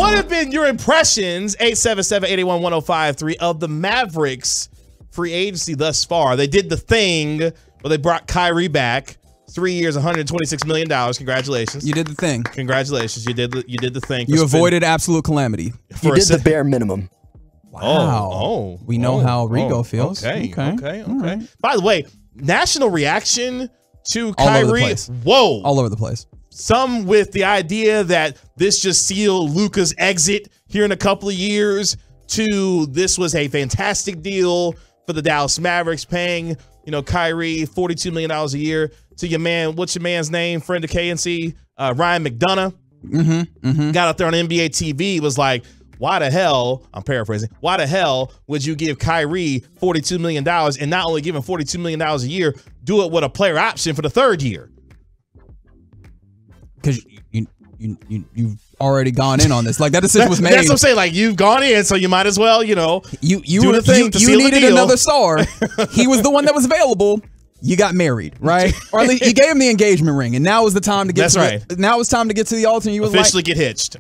What have been your impressions, 877-881-1053, of the Mavericks free agency thus far? They did the thing where they brought Kyrie back. 3 years, $126 million. Congratulations. You did the thing. Congratulations. You did the thing. You avoided absolute calamity. You did the bare minimum. Wow. We know how Rigo feels. Okay. Right. By the way, national reaction to All Kyrie. over the place. Whoa. All over the place. Some with the idea that this just sealed Luka's exit here in a couple of years, to this was a fantastic deal for the Dallas Mavericks, paying, Kyrie $42 million a year, to your man, what's your man's name, friend of KNC, Ryan McDonough. Got out there on NBA TV, was like, why the hell, I'm paraphrasing, why the hell would you give Kyrie $42 million and not only give him $42 million a year, do it with a player option for the third year? Because you've already gone in on this. Like, that decision was made. That's what I'm saying. Like, you've gone in, so you might as well, do the thing to seal the deal. You needed another star. He was the one that was available. You got married, right? Or at least you gave him the engagement ring, and now is the time to get. Now it's time to get to the altar. And you was officially get hitched.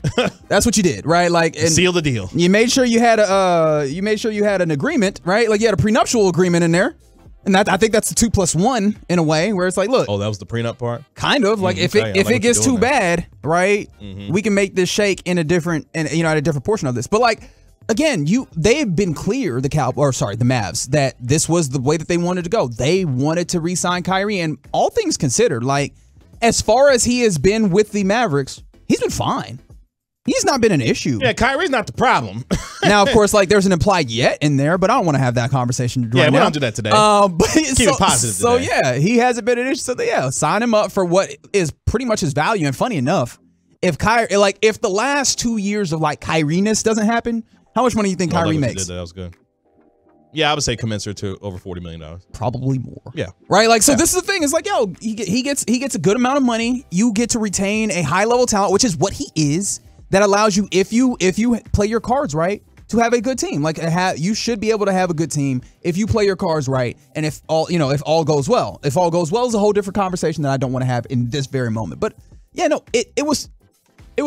That's what you did, right? Like, and seal the deal. You made sure you had an agreement, right? Like, you had a prenuptial agreement in there. And I think that's the 2+1 in a way, where it's like, look. Oh, that was the prenup part? Kind of. Like, if it gets too bad, right, we can make this shake in a different, at a different portion of this. But, like, again, they've been clear, the Mavs, that this was the way that they wanted to go. They wanted to re-sign Kyrie, and all things considered, like, as far as he has been with the Mavericks, he's been fine. He's not been an issue. Yeah, Kyrie's not the problem. Now, of course, like, there's an implied yet in there, but I don't want to have that conversation right now. Yeah, we don't do that today. But keep it positive today. So, yeah, he hasn't been an issue. So, yeah, sign him up for what is pretty much his value. And funny enough, if the last 2 years of, like, Kyrie-ness doesn't happen, how much money do you think Kyrie makes? That was good. Yeah, I would say commensurate to over $40 million. Probably more. Yeah. Right? Like, so this is the thing. It's like, yo, he gets a good amount of money. You get to retain a high-level talent, which is what he is. That allows you, if you play your cards right, to have a good team. Like, you should be able to have a good team if you play your cards right, and if all goes well. If all goes well is a whole different conversation that I don't want to have in this very moment. But yeah, no, it was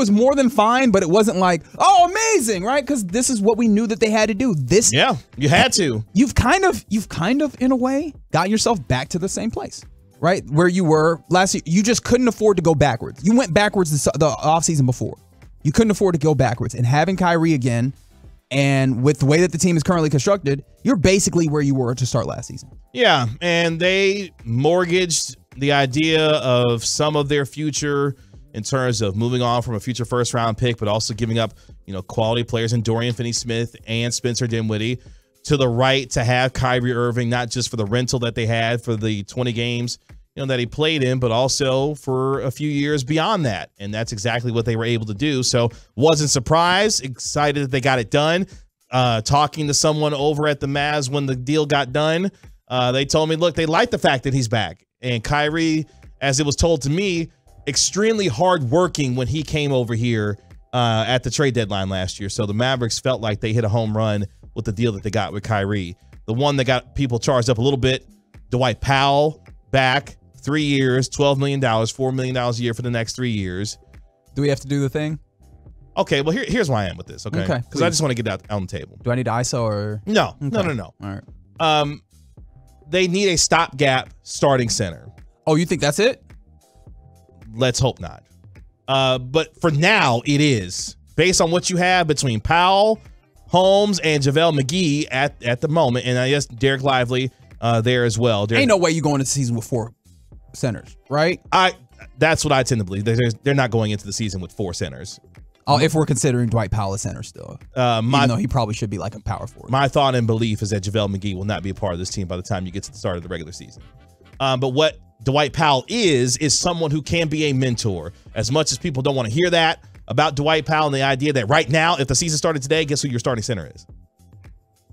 more than fine, but it wasn't like, oh, amazing, right? Because this is what we knew that they had to do. Yeah, you had to. You've kind of in a way got yourself back to the same place, right, where you were last year. You just couldn't afford to go backwards. You went backwards the offseason before. You couldn't afford to go backwards. And having Kyrie again, and with the way that the team is currently constructed, you're basically where you were to start last season. Yeah, and they mortgaged the idea of some of their future in terms of moving on from a future first-round pick, but also giving up, quality players in Dorian Finney-Smith and Spencer Dinwiddie to the right to have Kyrie Irving, not just for the rental that they had for the 20 games that he played in, but also for a few years beyond that. And that's exactly what they were able to do. So wasn't surprised, excited that they got it done. Talking to someone over at the Mavs when the deal got done, they told me, look, they like the fact that he's back. And Kyrie, as it was told to me, extremely hardworking when he came over here at the trade deadline last year. So the Mavericks felt like they hit a home run with the deal that they got with Kyrie. The one that got people charged up a little bit, Dwight Powell back. 3 years, $12 million, $4 million a year for the next 3 years. Do we have to do the thing? Okay, well, here's why I am with this, okay? Because I just want to get that on the table. Do I need to ISO or? No, okay. No. All right. They need a stopgap starting center. Oh, you think that's it? Let's hope not. But for now, it is. Based on what you have between Powell, Holmes, and JaVale McGee at the moment, and I guess Derek Lively there as well. Ain't no way you going into the season with 4 centers, right? That's what I tend to believe. They're not going into the season with 4 centers. Oh, if we're considering Dwight Powell a center still, even though he probably should be like a power forward. My thought and belief is that JaVale McGee will not be a part of this team by the time you get to the start of the regular season. But what Dwight Powell is someone who can be a mentor. As much as people don't want to hear that about Dwight Powell and the idea that right now, if the season started today, guess who your starting center is?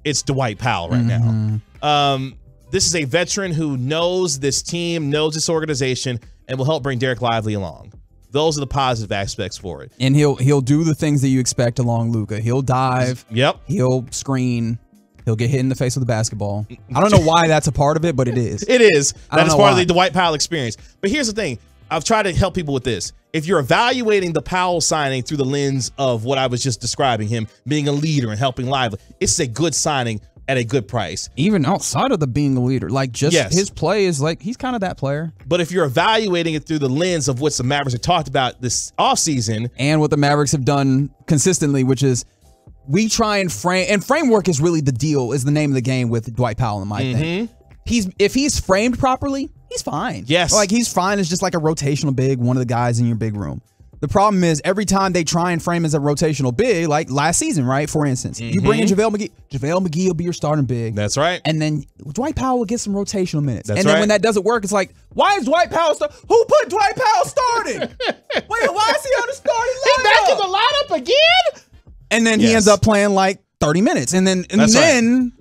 It's Dwight Powell right now. This is a veteran who knows this team, knows this organization, and will help bring Derek Lively along. Those are the positive aspects for it. And he'll do the things that you expect along Luka. He'll dive. Yep. He'll screen. He'll get hit in the face with a basketball. I don't know why that's a part of it, but it is. It is. That is part of the Dwight Powell experience. But here's the thing. I've tried to help people with this. if you're evaluating the Powell signing through the lens of what I was just describing, him being a leader and helping lively, it's a good signing at a good price. Even outside of the being a leader, like just his play is like, he's kind of that player. But if you're evaluating it through the lens of what the Mavericks have talked about this offseason. And what the Mavericks have done consistently, which is we try and framework is really the deal, is the name of the game with Dwight Powell in my thing. If he's framed properly, he's fine. Yes. Like he's fine as just like a rotational big, one of the guys in your big room. The problem is every time they try and frame as a rotational big, like last season, right? For instance, you bring in JaVale McGee. JaVale McGee will be your starting big. That's right. And then Dwight Powell will get some rotational minutes. That's and then when that doesn't work, it's like, why is Dwight Powell who put Dwight Powell starting? Wait, why is he on the starting lineup? He back in the lineup again? And then he ends up playing like 30 minutes. And then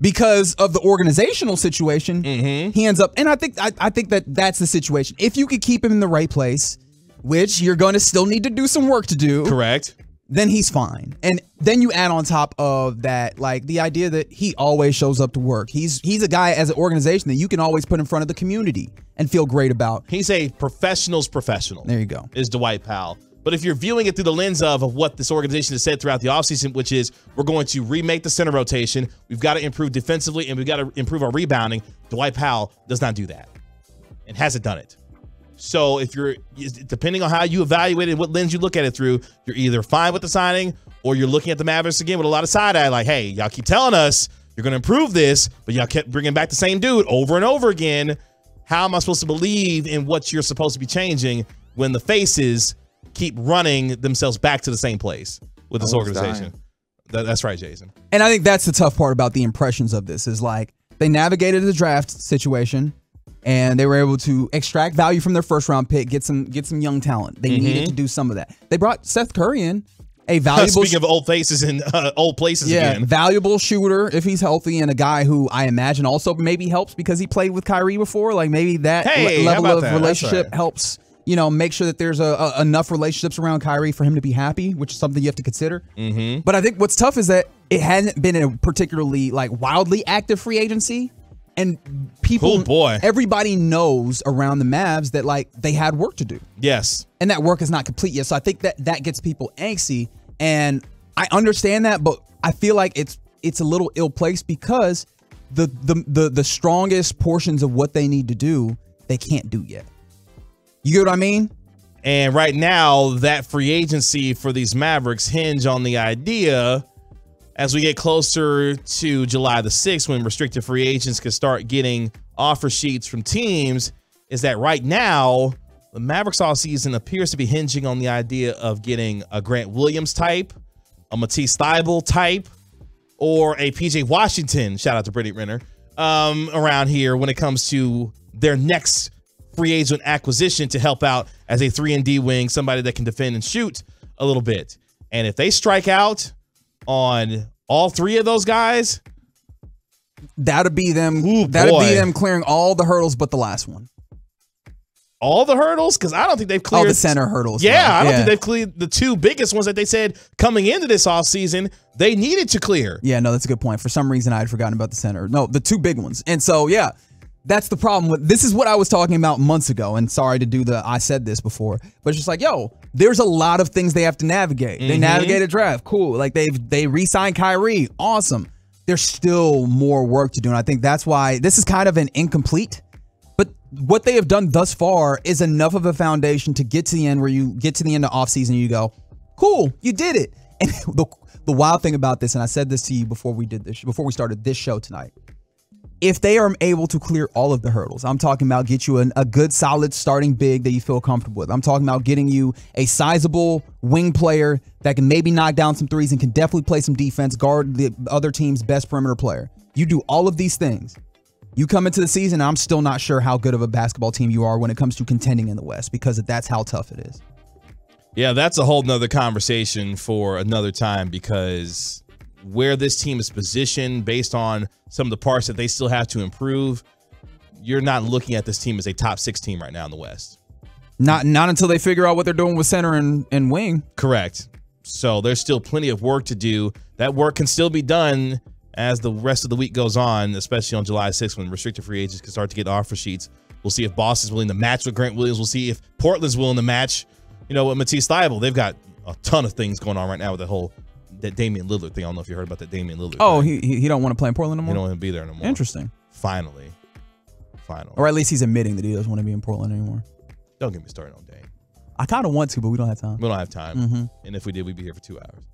because of the organizational situation, he ends up, and I think that that's the situation. If you could keep him in the right place, which you're going to still need to do some work to do. Correct. Then he's fine. And then you add on top of that, like the idea that he always shows up to work. He's a guy as an organization that you can always put in front of the community and feel great about. He's a professional's professional. There you go. Is Dwight Powell. But if you're viewing it through the lens of what this organization has said throughout the offseason, which is we're going to remake the center rotation, we've got to improve defensively, and we've got to improve our rebounding, Dwight Powell does not do that and hasn't done it. So if you're, depending on how you evaluate it, what lens you look at it through, you're either fine with the signing or you're looking at the Mavericks again with a lot of side eye, like, hey, y'all keep telling us you're going to improve this, but y'all kept bringing back the same dude over and over again. How am I supposed to believe in what you're supposed to be changing when the faces keep running themselves back to the same place with this organization? That's right, Jason. And I think that's the tough part about the impressions of this is like they navigated the draft situation and they were able to extract value from their first round pick, get some young talent. They needed to do some of that. They brought Seth Curry in, a valuable speaking of old faces and old places again. Valuable shooter if he's healthy, and a guy who I imagine also maybe helps because he played with Kyrie before. Like maybe that level of relationship helps, you know, make sure that there's enough relationships around Kyrie for him to be happy, which is something you have to consider. But I think what's tough is that it hasn't been a particularly like wildly active free agency. And people, everybody knows around the Mavs that like they had work to do. Yes. And that work is not complete yet. So I think that gets people angsty. And I understand that, but I feel like it's a little ill-placed because the strongest portions of what they need to do, they can't do yet. You get what I mean? And right now, that free agency for these Mavericks hinge on the idea as we get closer to July the 6th, when restricted free agents can start getting offer sheets from teams, is that right now, the Mavericks offseason appears to be hinging on the idea of getting a Grant Williams type, a Matisse Thybulle type, or a PJ Washington, shout out to Brittany Renner, around here when it comes to their next free agent acquisition to help out as a 3-and-D wing, somebody that can defend and shoot a little bit. And if they strike out on all three of those guys, that'd be them. That'd be them clearing all the hurdles but the last one. All the hurdles? Because I don't think they've cleared all the center hurdles. Yeah, I don't think they've cleared the two biggest ones that they said coming into this offseason they needed to clear. Yeah, no, that's a good point. For some reason, I had forgotten about the center. No, the two big ones. And so, yeah, that's the problem with this. Is what I was talking about months ago. And sorry to do I said this before, but it's just like, yo, there's a lot of things they have to navigate. They navigate a draft. Cool. Like they re-signed Kyrie. Awesome. There's still more work to do. And I think that's why this is kind of an incomplete. But what they have done thus far is enough of a foundation to get to the end where you get to the end of offseason and you go, cool, you did it. And the wild thing about this, and I said this to you before we started this show tonight, if they are able to clear all of the hurdles, I'm talking about get you a good, solid starting big that you feel comfortable with. I'm talking about getting you a sizable wing player that can maybe knock down some threes and can definitely play some defense, guard the other team's best perimeter player. You do all of these things. You come into the season, I'm still not sure how good of a basketball team you are when it comes to contending in the West, because that's how tough it is. Yeah, that's a whole nother conversation for another time, because where this team is positioned based on some of the parts that they still have to improve, you're not looking at this team as a top 6 team right now in the West. Not until they figure out what they're doing with center and wing. Correct. So there's still plenty of work to do. That work can still be done as the rest of the week goes on, especially on July 6th when restricted free agents can start to get offer sheets. We'll see if Boston's willing to match with Grant Williams. We'll see if Portland's willing to match You know, with Matisse Thybulle, they've got a ton of things going on right now with that Damian Lillard thing. I don't know if you heard about that Damian Lillard thing. He don't want to play in Portland anymore? He don't want to be there no more. Interesting. Finally. Or at least he's admitting that he doesn't want to be in Portland anymore. Don't get me started on Dame. I kind of want to, but we don't have time. We don't have time. And if we did, we'd be here for 2 hours.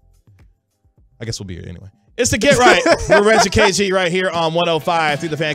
I guess we'll be here anyway. It's the Get Right. We're Reggie KG right here on 105 through the Fan.